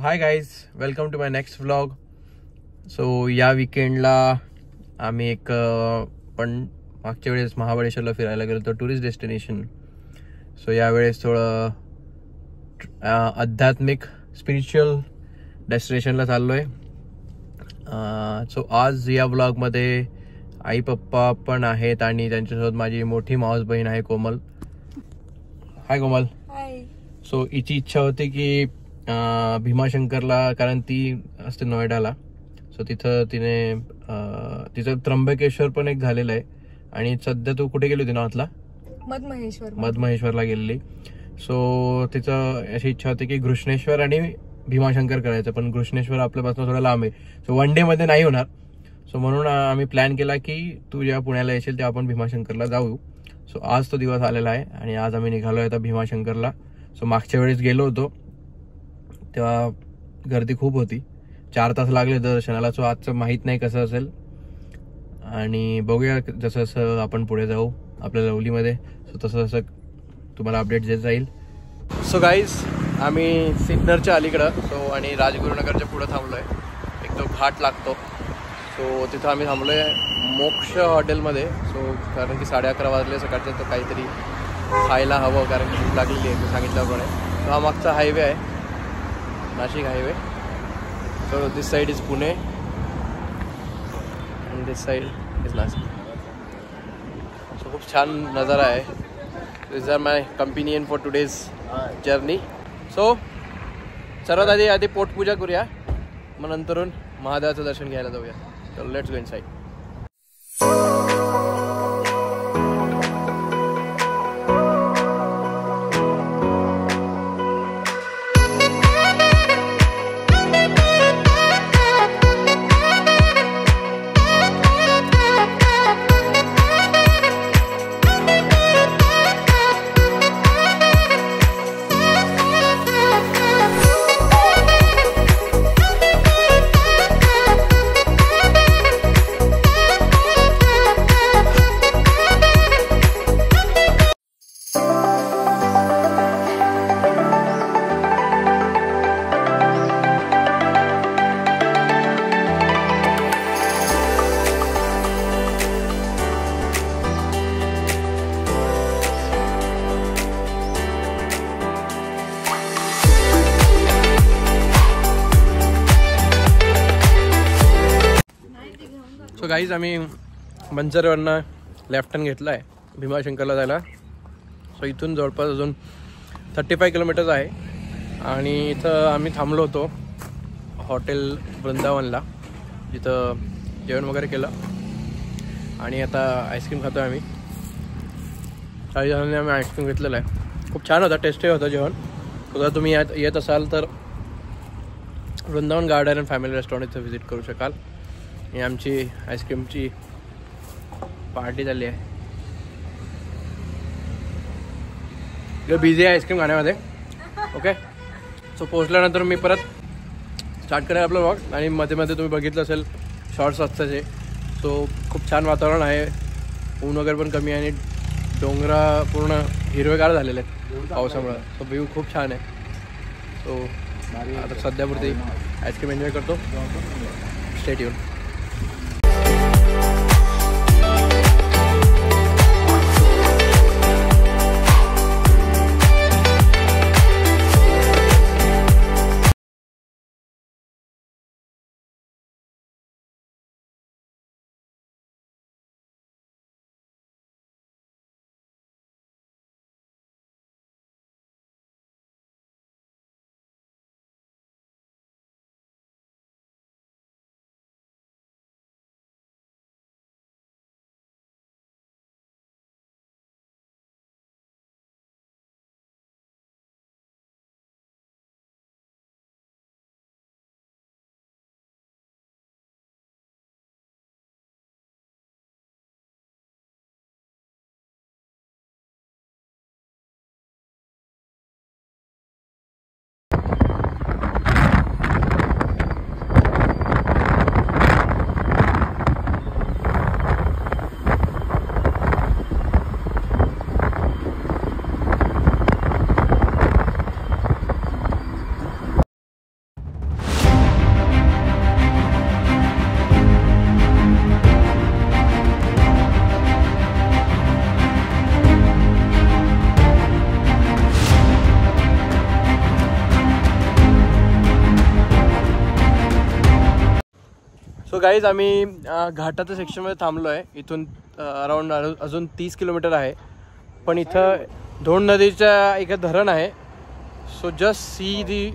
High guys, welcome to my next vlog. So या विकेंडला आम्ही एक पण मागच्या वेळेस महाबळेश्वरला फिरायला गेलो होतो, टुरिस्ट डेस्टिनेशन. सो यावेळेस थोडं आध्यात्मिक स्पिरिच्युअल डेस्टिनेशनला चाललो आहे. सो आज या ब्लॉगमध्ये आई पप्पा पण आहेत आणि त्यांच्यासोबत माझी मोठी मावस बहीण आहे कोमल. हाय कोमल. हाय. सो हिची इच्छा होती की भीमाशंकरला, कारण ती असते नोएडाला, सो तिथं तिचं त्र्यंबकेश्वर पण एक झालेलं आहे. आणि सध्या तू कुठे गेली होती नॉर्थला? मधमहेश्वरला गेलेली. सो तिचं अशी इच्छा होती की घृष्णेश्वर आणि भीमाशंकर करायचं, पण घृष्णेश्वर आपल्यापासून थोडं लांब आहे, सो वन डे मध्ये नाही होणार. सो म्हणून आम्ही प्लॅन केला की तू जेव्हा पुण्याला येशील तेव्हा आपण भीमाशंकरला जाऊ. सो आज तो दिवस आलेला आहे आणि आज आम्ही निघालोय आता भीमाशंकरला. सो मागच्या वेळेस गेलो होतो तेव्हा गर्दी खूप होती, 4 तास लागले दर्शनाला. सो आजचं माहीत नाही कसं असेल, आणि बघूया जसं जसं आपण पुढे जाऊ आपल्या लवलीमध्ये, सो तसं तसं तुम्हाला अपडेट देत जाईल. सो गाईज, आम्ही सिन्नरच्या अलीकडं आणि राजगुरुनगरच्या पुढं थांबलो आहे. एक तो घाट लागतो, सो तिथं आम्ही थांबलो आहे मोक्ष हॉटेलमध्ये. सो कारण की 11:30 वाजले सकाळचे, तर काहीतरी खायला हवं कारण की भूक लागलेली आहे, मी सांगितल्याप्रमाणे. सो हा मागचा हायवे आहे, Nashik highway. So this side is Pune and this side is Nashik. So खूप छान नजारा आहे. This are my companion for today's journey. So सर्वात आधी पोटपूजा करूया, मग नंतरून महादेवाचं दर्शन घ्यायला जाऊया. चलो let's go inside. So guys, आम्ही मंचरवरनं लेफ्ट टर्न घेतला आहे भीमाशंकरला जायला. सो इथून जवळपास अजून 35 किलोमीटर्स आहे. आणि इथं आम्ही थांबलो होतो हॉटेल वृंदावनला, जिथं जेवण वगैरे केलं आणि आता आईस्क्रीम खातो आहे आम्ही. 40 जणांनी आम्ही आईस्क्रीम घेतलेलं आहे. खूप छान होता, टेस्टी होतं जेवण. जर तुम्ही येत असाल तर Vrindavan garden and family restaurant इथं व्हिजिट करू शकाल. ही आमची आईस्क्रीमची पार्टी झाली आहे. बिझी आहे आईस्क्रीम खाण्यामध्ये. ओके, सो पोहोचल्यानंतर मी परत स्टार्ट करेन आपलं व्लॉग. आणि मध्ये मध्ये तुम्ही बघितलं असेल शॉर्ट्स असताचे. सो खूप छान वातावरण आहे, ऊन वगैरे पण कमी आहे आणि डोंगरा पूर्ण हिरवेगार झालेले आहेत पावसामुळं. सो व्ह्यू खूप छान आहे. सो आता सध्यापुरती आईस्क्रीम एन्जॉय करतो. Stay tune. सो गाईज आम्ही घाटाच्या सेक्शनमध्ये थांबलो आहे. इथून अराउंड अजून 30 किलोमीटर आहे. पण इथं धोंड नदीच्या एक धरण आहे. So just see the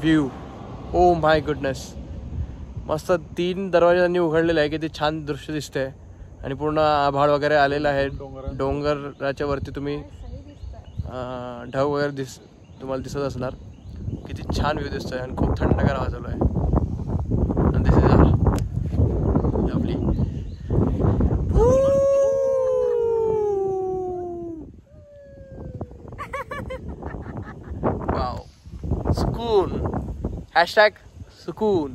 view. Oh my goodness. मस्त 3 दरवाजे त्यांनी उघडलेले आहे. किती छान दृश्य दिसतंय. आणि पूर्ण आभाळ वगैरे आलेलं आहे. डोंगराच्या वरती तुम्ही ढग वगैरे तुम्हाला दिसत असणार. किती छान व्ह्यू दिसतोय आणि खूप थंडगार हवा चालू आहे. आणि दिस इज लवली. वाव. सुकून. #सुकून.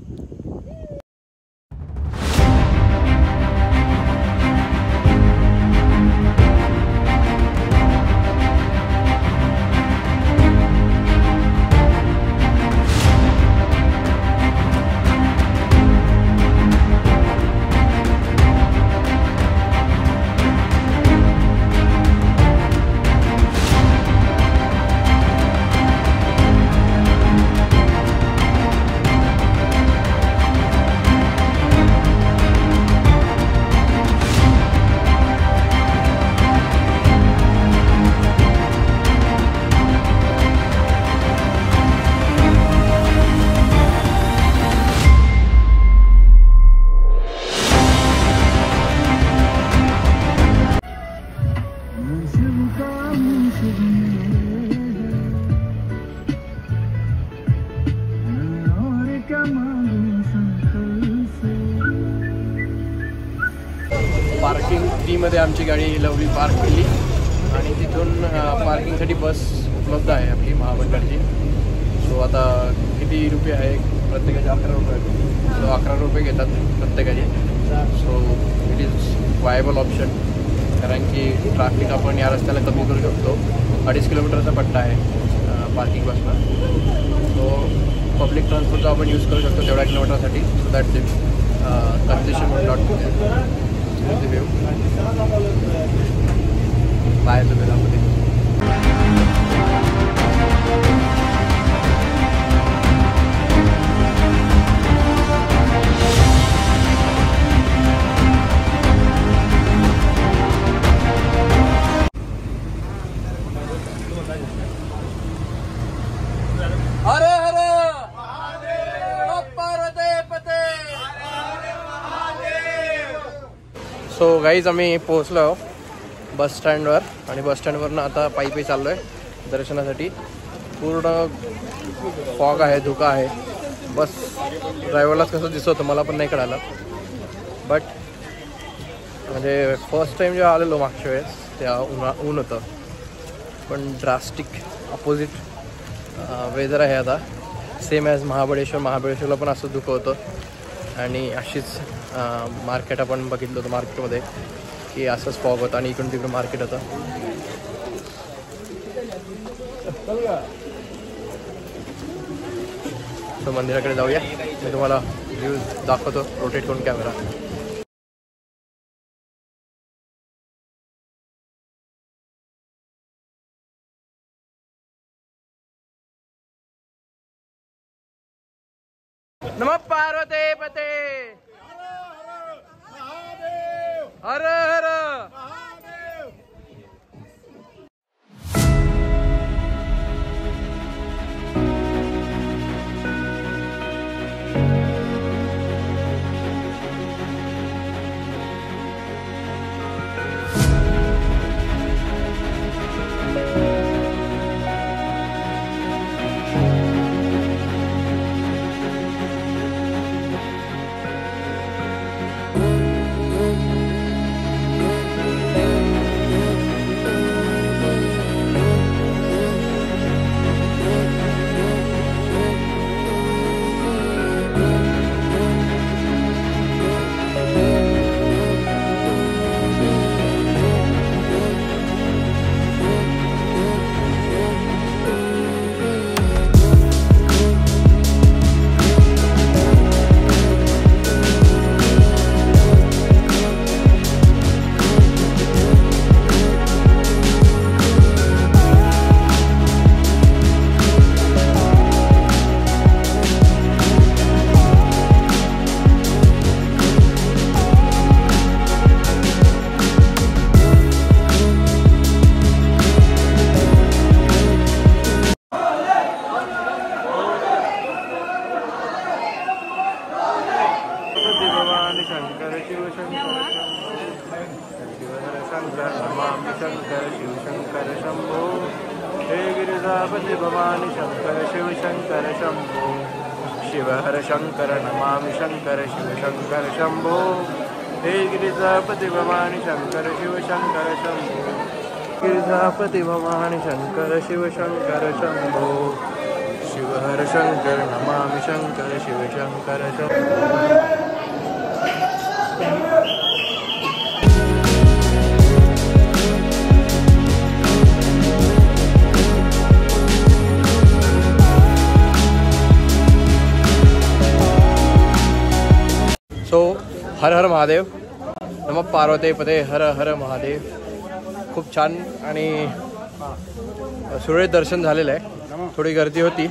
पार्किंग फ्रीमध्ये आमची गाडी लवली पार्क केली आणि तिथून पार्किंगसाठी बस उपलब्ध आहे आपली महामंडळाची. सो आता किती रुपये आहे प्रत्येकाचे? 11 रुपये. सो 11 रुपये घेतात प्रत्येकाचे. So it is viable option. कारण की ट्रॅफिक आपण या रस्त्याला कमी करू शकतो. 2.5 किलोमीटरचा पट्टा आहे पार्किंग बसला. सो पब्लिक ट्रान्सपोर्टचा आपण यूज करू शकतो तेवढ्या किलोमीटरसाठी. So that the congestion would not view बाहेरच्या बेलामध्ये. हर हर सो गाईज आम्ही पोहोचलो बस स्टँडवर आणि बस स्टँडवरनं आता पायी चाललो आहे दर्शनासाठी. पूर्ण फॉग आहे, धुका आहे. बस ड्रायव्हरलाच कसं दिसत होतं मला पण नाही कळालं. बट म्हणजे फर्स्ट टाईम जेव्हा आलेलो मागच्या वेळेस तेव्हा ऊन होतं. पण ड्रास्टिक अपोजिट वेदर आहे आता. सेम ॲज महाबळेश्वरला पण असं धुकं होतं आणि अशीच मार्केट आपण बघितलं होतं. मार्केटमध्ये की असंच फॉग होतं आणि इकडून तिकडून मार्केट होतं. तो मंदिराकडे जाऊया. मी तुम्हाला व्ह्यू दाखवतो रोटेट करून कॅमेरा. नमः पार्वती पते. हर हर. शंकर शिवशंकर शंभो हे गिरिजापती भवानी शंकर शिवशंकर शंभो शिवहर शंकर नमामि शंकर शिवशंकर शंभो हे गिरिजापती भवानी शंकर शिवशंकर शंभो गिरिजापती भवानी शंकर शिवशंकर शंभो शिवहर शंकर नमामि शंकर शिवशंकर शंभो. सो हर हर महादेव, नमः पार्वती पते, हर हर महादेव. खूप छान आणि सुरळीत दर्शन झालेलं आहे. थोडी गर्दी होती,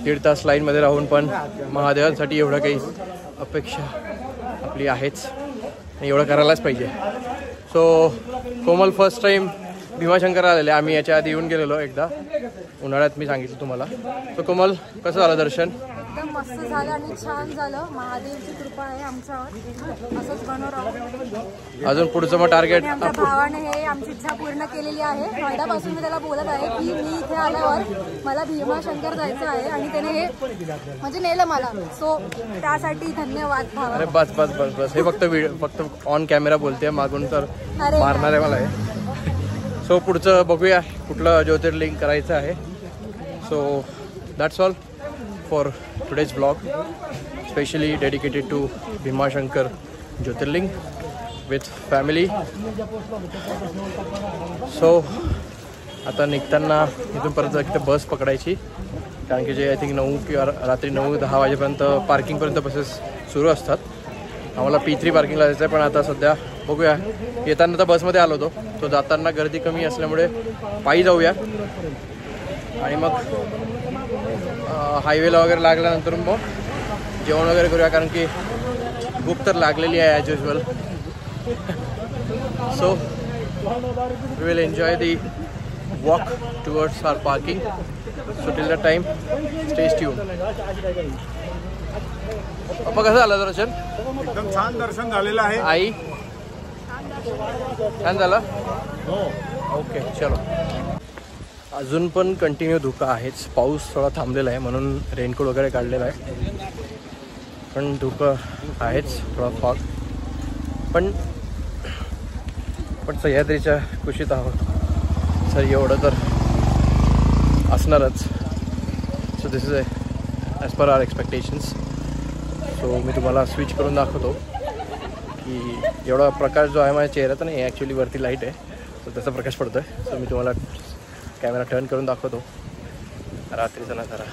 1.5 तास लाईनमध्ये राहून, पण महादेवांसाठी एवढं काही अपेक्षा आपली आहेच आणि एवढं करायलाच पाहिजे. सो कोमल फर्स्ट टाईम भीमाशंकर आलेले. आम्ही याच्या आधी येऊन गेलेलो एकदा उन्हाळ्यात, मी सांगितलं तुम्हाला. सो कोमल, कसं झालं दर्शन? एकदम मस्त झालं आणि छान झालं. महादेवची कृपा आहे आमच्यावर, असंच बनवून राहू. अजून पुढचं मग टार्गेट? आमच्या भावाने हे आमची इच्छा पूर्ण केलेली आहे. नोएडापासून मी त्याला बोलत आहे की मी इथे आल्यावर मला भीमाशंकर जायचं आहे आणि त्याने हे म्हणजे नेलं मला. सो त्यासाठी धन्यवाद भावा. अरे बस बस बस बस, हे फक्त ऑन कॅमेरा बोलते, मागून तर मारणार आहे मला हे. सो पुढचं बघूया कुठलं ज्योतिर्लिंग करायचं आहे. So that's all for today's vlog, specially dedicated to Bhimashankar Jyotirling with family. So आता निघताना इथून परत इथे बस पकडायची, कारण की जे आय थिंक 9 किंवा रात्री 9-10 वाजेपर्यंत पार्किंगपर्यंत बसेस सुरू असतात. आम्हाला P3 पार्किंगला जायचं आहे, पण आता सध्या बघूया. येताना तर बसमध्ये आलो होतो, तो जाताना गर्दी कमी असल्यामुळे पायी जाऊया आणि मग हायवेला वगैरे लागल्यानंतर मग जेवण वगैरे करूया, कारण की भूक तर लागलेली आहे as usual. So we will enjoy the walk towards our parking. So till the time stay tuned. पप्पा, कसं झालं दर्शन? एकदम छान दर्शन झालेलं आहे. आई, छान झालं? ओके, चलो. अजून पण कंटिन्यू धुकं आहेच. पाऊस थोडा थांबलेला आहे म्हणून रेनकोट वगैरे काढलेला आहे, पण धुकं आहेच, थोडा फॉग. पण सह्याद्रीच्या कुशीत आहोत, सर एवढं तर असणारच. So this is as per our expectations. So मी तुम्हाला स्विच करून दाखवतो की एवढा प्रकाश जो आहे माझ्या चेहऱ्यात नाही, ॲक्च्युली वरती लाईट आहे, तर त्याचा प्रकाश पडतो आहे. सो मी तुम्हाला कॅमेरा टर्न करून दाखवतो रात्रीचा नजारा.